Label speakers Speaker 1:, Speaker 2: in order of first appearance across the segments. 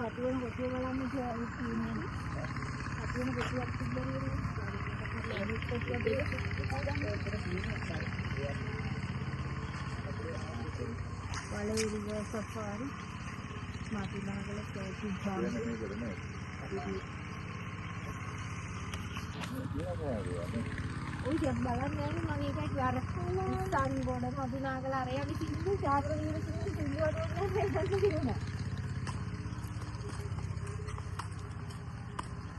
Speaker 1: පතුවෙන කොටිය බලන්න කියලා ඉන්නේ. පතුවෙන කොටියක් තිබ්බනේ. ඒක කොටිය දෙක වලේ රිවර් සෆාරි මාතිනාගල කැටි ජාම් ඔය ජම් බලන්නේ මම ඒකයි අර ස්ථාන ගොඩ මාතිනාගල අරයගේ සින්දු ජාතක විදිහට සින්දු වලට කියනවා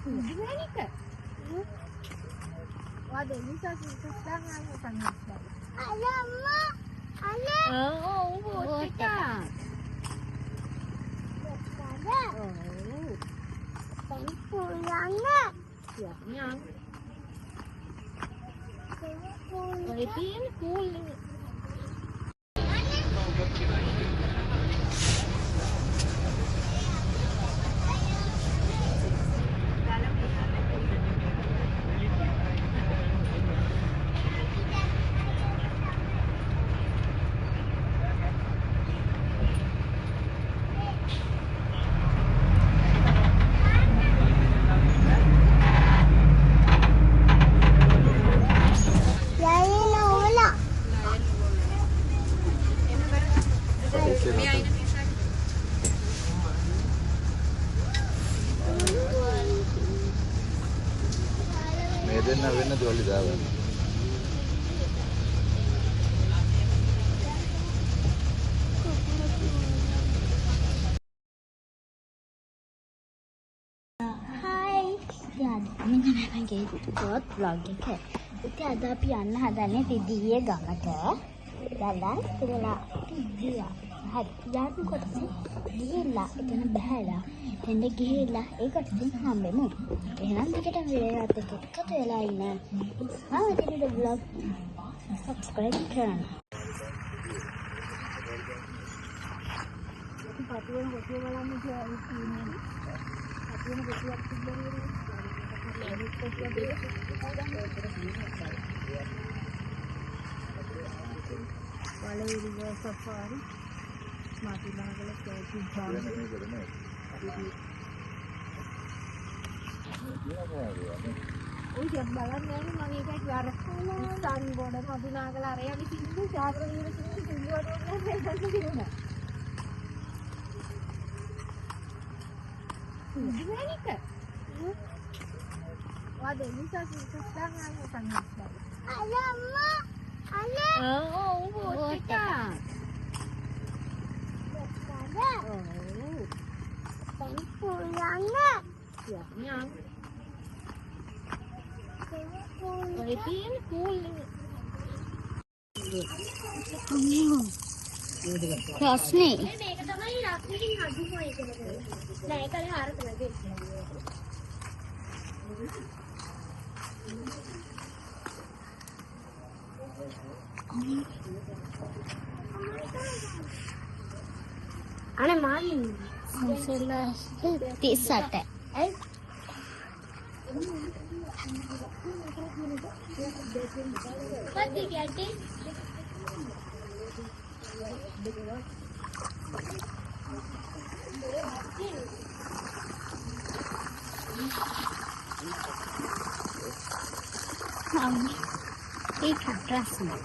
Speaker 1: ඉතින් वाद ऐसा सिस्टम है वो समझता अरे अम्मा अरे वो क्या पानी पुलाना क्या और तीन फूल
Speaker 2: Medan na වෙන දොලි දාවන.
Speaker 1: हाय यार मैं මගේ ගොඩ vlog එක. ඉතින් අද අපි යන්න හදන්නේ තිදියේ ගමට. දැන් ඉතලා තිදියා. හරි. යාතු කොටසේ ගිහිල්ලා එතන බහැලා එතන ගිහිල්ලා ඒ කොටසින් හම්බෙමු. එහෙනම් දෙකට වීඩියෝ එකත් එක්ක එකතු වෙලා ඉන්න. ආයෙත් vlog subscribe කරන්න. පතුවෙන කොටිය බලන්න කියලා ඉන්නේ. පතුවෙන කොටියක් තිබ්බනේ. ඒක කොටිය දෙක වලේ රිවර් සෆාරි මාතිනාගල කැටි ජාම් ඔය ජම් බලන්නේ මම ඒකයි අර ස්ථාන ගොඩ මාතිනාගල අරයගේ සින්දු ජාතක විදිහට සින්දු වලට කියනවා ඉතින් वाद ऐसा सिस्टम है वो समझता अरे अम्मा अरे वो क्या पानी पुलाना क्या और तीन फूल रोशनी මේක තමයි රත්නකින් හදුවා ඒක නෑ ඒකේ හාර තමයි අනේ මාළි සෙල්ලා 38 ඇයි පත්ති ගැටි एक ड्रेस में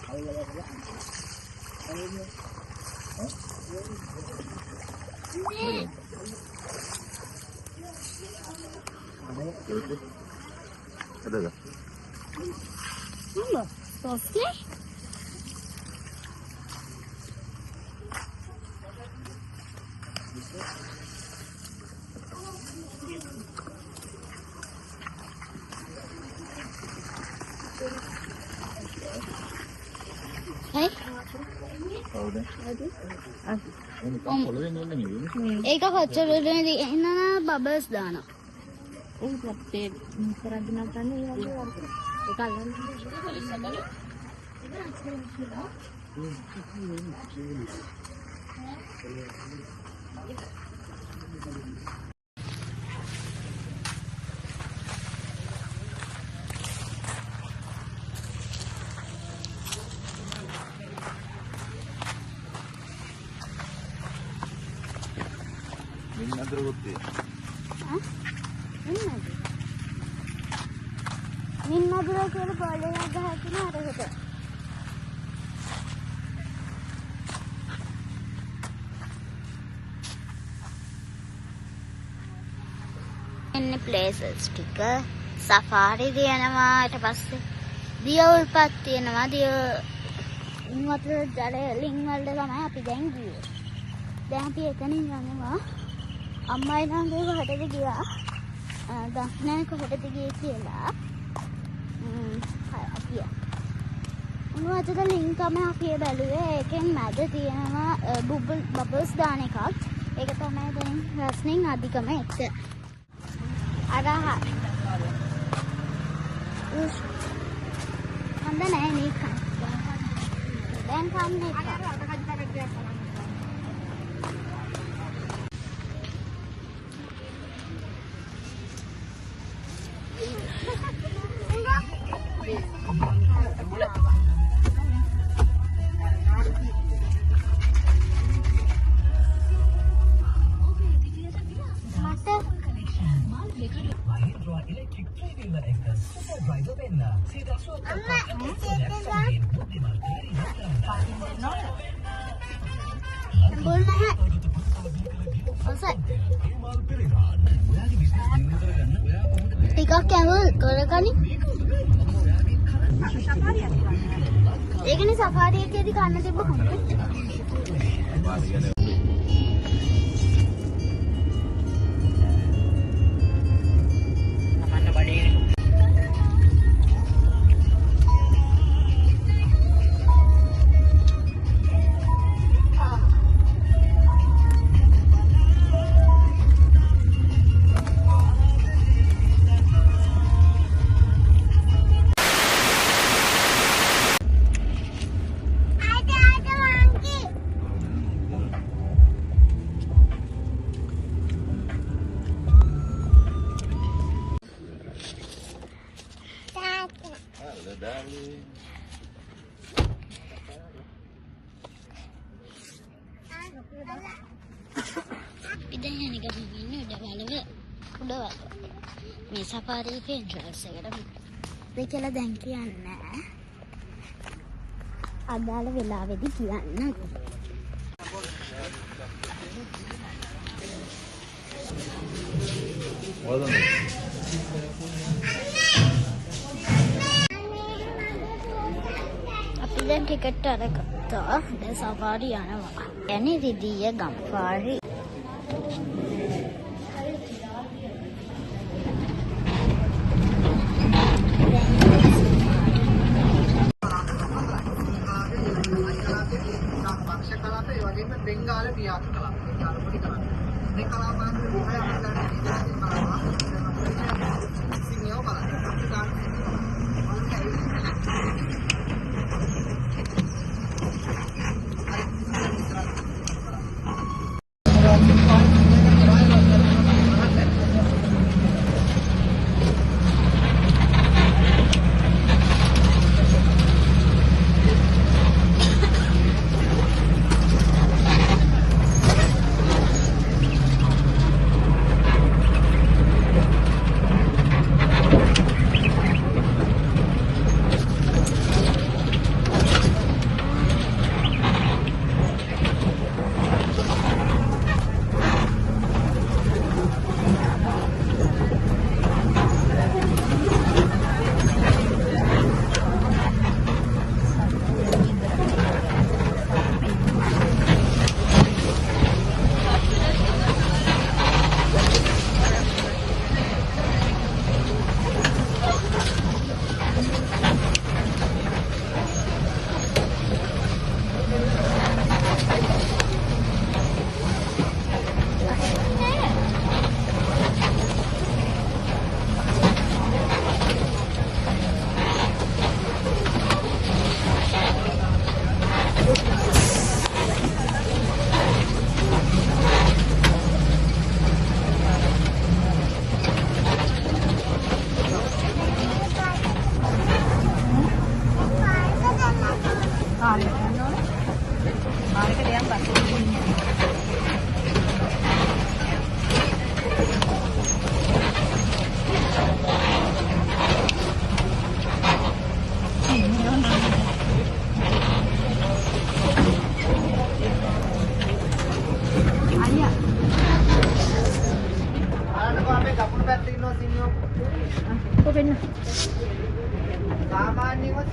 Speaker 2: ada
Speaker 1: Mama, softly? Hey? ඒක කොච්චර වෙනද එන්න බබල්ස් දානවා. ඒක අපේ කරගෙන ගන්න ඒක අල්ලන්න.
Speaker 2: මින් අතරකුත් තියෙනවා.
Speaker 1: මින් මදුර කියලා බෝල් එකක් ගහලා තියෙනවා අරකට. එන්නේ ප්ලේසස් ටික සෆාරි තියෙනවා ඊට පස්සේ දිය උල්පත් තියෙනවා දිය වතුර ජලය ලිං වලට තමයි අපි දැන් ගියේ. දැන් අපි එතනින් යනවා අම්මයි ළඟ කොහෙටද ගියා දක්නෑ කොහෙටද ගියේ කියලා අපි උන්වහන්සේට ලින්ක් තමයි අපි බැලුවේ ඒකෙන් මැද තියෙනවා බබල්ස් දාන එකක් ඒක තමයි දැන් රස්නින් අධිකම එක අරහත් හොඳ නෑ මේක දැන් කන්නේ ටිකක් ඇහුව කරගනි ඒකනේ සෆාරි එකේදී කන්න තිබ්බ කොහොමද ඉතින් යන්නේ ගමන්නේ උඩවලව මේ සෆාරි එකේ එන්ට්‍රන්ස් එකට දෙකලා දැන් කියන්නේ අදාළ වෙලාවෙදි කියන්න අපි දැන් ටිකට් අරගත්තා දැන් සෆාරි යනවා යන්නේ රිදීය ගම්පාරි
Speaker 3: බෙන්ගාල පියාක කලාව. පොඩි කලාව. මේ කලාව බලන්න කොහේ අපිට සිංහව බලන්න.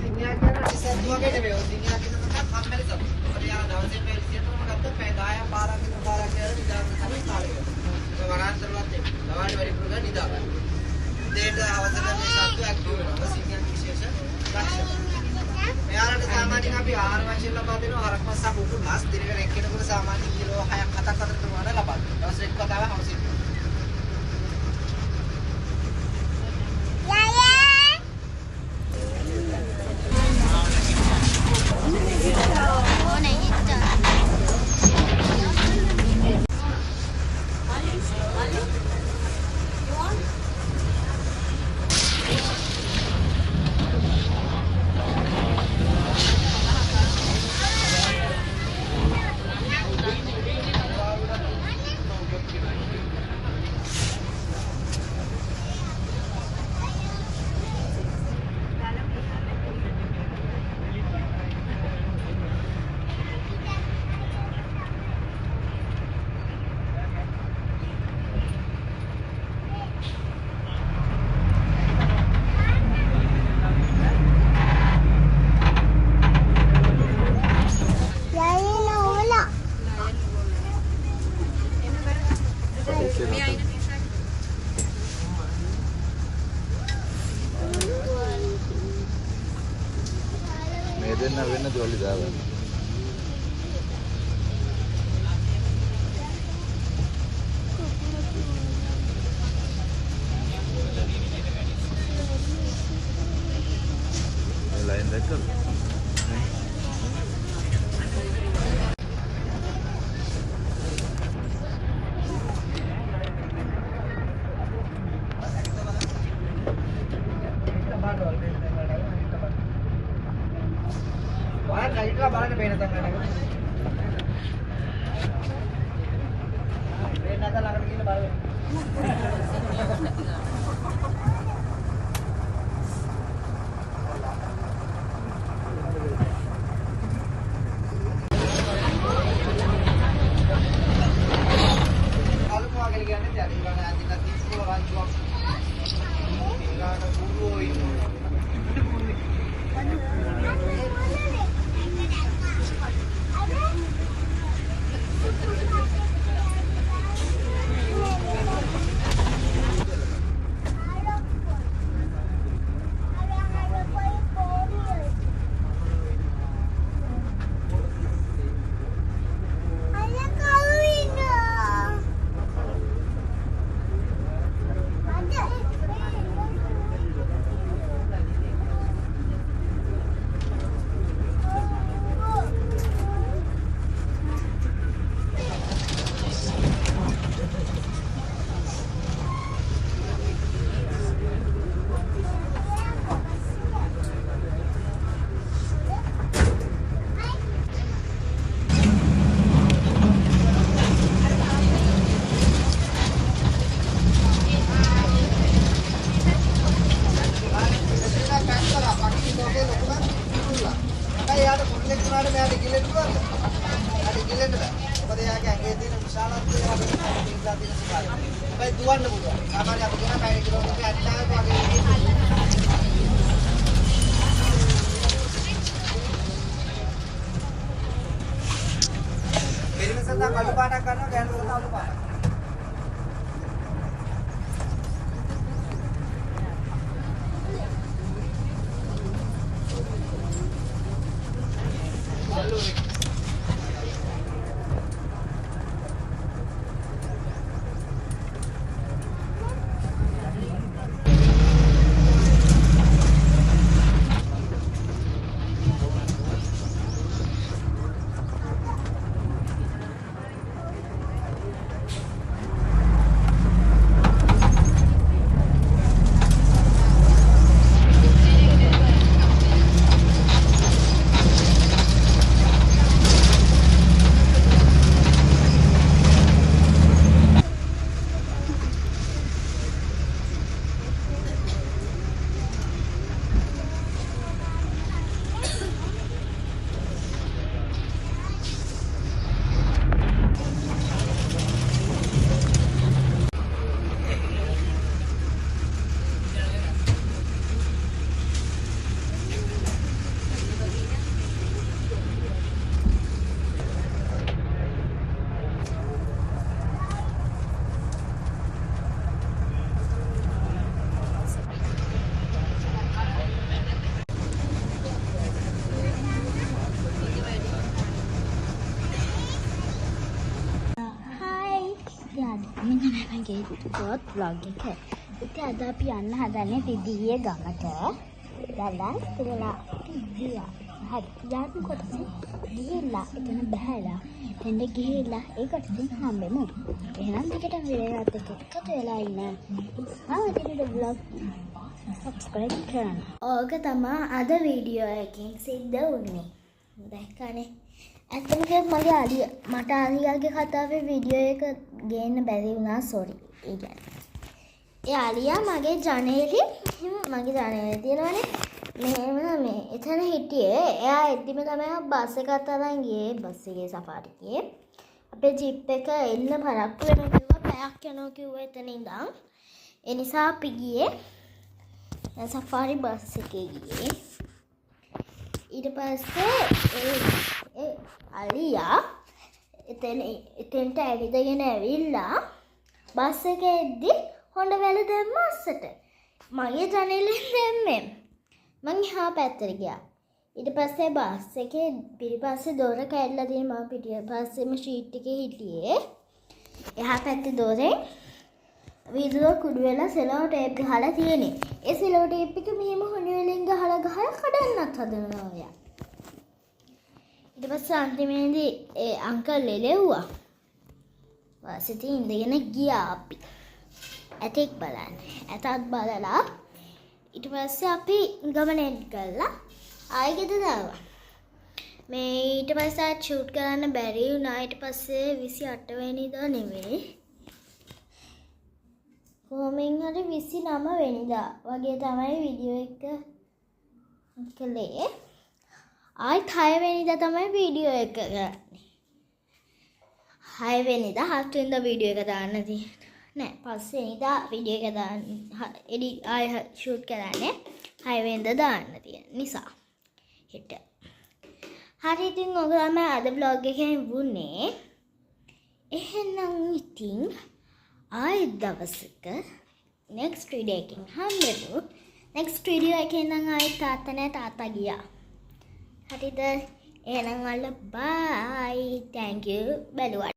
Speaker 3: සිංහයා කියන ඩිසර්ට් වගේ නෙවෙයි. ඔය සිංහයා කියන එක කම්මැලි තමයි. මොකද යා දවසේ මේ විදියටම ගත්ත පැය 10ක් 12ක් කියලා නිදාගන්න තමයි කාලය ගන්න. ඒ වරාන්තරවත් එක්ක. දවල්ට වැඩි පුරුදු නිදා ගන්න. දෙයට අවසර මේ සත්තු ඇක්ටිව් වෙනවා. සිංහයා විශේෂ ලක්ෂණ. මෙයාලට සාමාන්‍යයෙන් අපි ආහාර වශයෙන් ලබා දෙනවා හරක් මස් සහ කුකුල් මස්. දිනකට එක්කෙනෙකුට සාමාන්‍යයෙන් කිලෝ 6ක් 7ක් අතර ප්‍රමාණය ලබා දෙනවා. දවස් එක්ක වතාවක් අවශ්‍යයි.
Speaker 2: මේ දෙන්න වෙන්න දොලි දාගන්න. ලයින් දැක්කද?
Speaker 3: ලයිට්ලා බලන්න පේන තැන නේද? පේන නැත ළඟට ගිහින් බලන්න. අලුත් වගේ කියන්නේ දැන් ඊළඟ අදින්න 30 රංචුවක්. ඊළඟ පුරුවෝ ඉන්නවා. කළු පාටක් ගන්නවා ගෑනු සතා අලු පාටක්.
Speaker 1: ගේතුගොත් vlog එක. ඉතින් අද අපි යන්න හදන්නේ දිදියේ ගමට. දැන් ඉතින්ලා දිදියා. හරි. යාතු කොටසේ ගිහිල්ලා එතන බහැලා එතෙන්ද ගිහිල්ලා ඒකට ඉතින් හම්බෙමු. එහෙනම් ටිකට වීඩියෝ එකත් එක්ක එකතු වෙලා ඉන්න. ඉතින් vlog subscribe කරන්න. ඕක තමයි අද වීඩියෝ එකකින් සිද්ධ වුනේ. දැක්කනේ. ඇත්තම කියොත් මගේ අලිය මට අලියාගේ කතාවේ වීඩියෝ එක ගේන්න බැරි වුණා සෝරි. ඒ කියන්නේ. ඒ අලියා මගේ ජනේලේ තියෙනවනේ. මෙහෙම මේ එතන හිටියේ. එයා එද්දිම තමයි බස් එකත් අරන් ගියේ. බස් එකේ සෆාරි ගියේ. අපේ ජීප් එක එන්න පරක්කු වෙනවා කිව්වා. පැයක් යනවා කිව්වා එතන ඉඳන්. ඒ නිසා අපි ගියේ සෆාරි බස් එකේ ගියේ. ඊට පස්සේ ඒ අලියා එතෙන්ට ඇවිදගෙන ඇවිල්ලා බස් එකේ එද්දි හොඬ වැල දැම්ම අස්සට. මගේ ජනේලෙන් දැම්මේ. මං එහා පැත්තට ගියා. ඊට පස්සේ බස් එකේ පිටිපස්සේ දොර කැඩලා තියෙන මම පිටිපස්සේම ෂීට් එකේ හිටියේ. එහා පැත්තේ දොරේ වීදුරුව කුඩු වෙලා සෙලෝ ටේප් ගහලා තියෙන්නේ. ඒ සෙලෝ ටේප් එක මෙහෙම හොඬ වලින් ගහලා කඩන්නත් හදනවා ඔයා. ඊට පස්සේ අන්තිමේදී ඒ අංකල් එළෙව්වා. වාසිතී ඉඳගෙන ගියා අපි. ඇතෙක් බලන්න. ඇතත් බලලා ඊට පස්සේ අපි ගමන කළා. ආයෙ ගෙදර ආවා. මේ ඊට පස්සේ ෂූට් කරන්න බැරි වුණා. ඊට පස්සේ 28 වෙනිදා නෙමෙයි. කොහොමින් හරි 29 වෙනිදා වගේ තමයි වීඩියෝ එක කළේ. ආයෙත් 6 වෙනිදා තමයි වීඩියෝ එක ගන්නේ. 6 වෙනිදා 7 වෙනිදා වීඩියෝ එක දාන්න තියෙනවා. නෑ 5 වෙනිදා වීඩියෝ එක දාන්න ආයෙ ෂූට් කරන්නේ 6 වෙනිදා දාන්න තියෙන නිසා හෙට. හරි ඉතින් ඔක තමයි අද vlog එකෙන් වුනේ. එහෙනම් ඉතින් ආයෙත් දවසක next video එකකින් හම්බෙමු. next video එකේ නම් ආයෙත් තාත්තා ගියා. හරිද? එහෙනම් ඔයාලා bye. thank you. බැලුවා.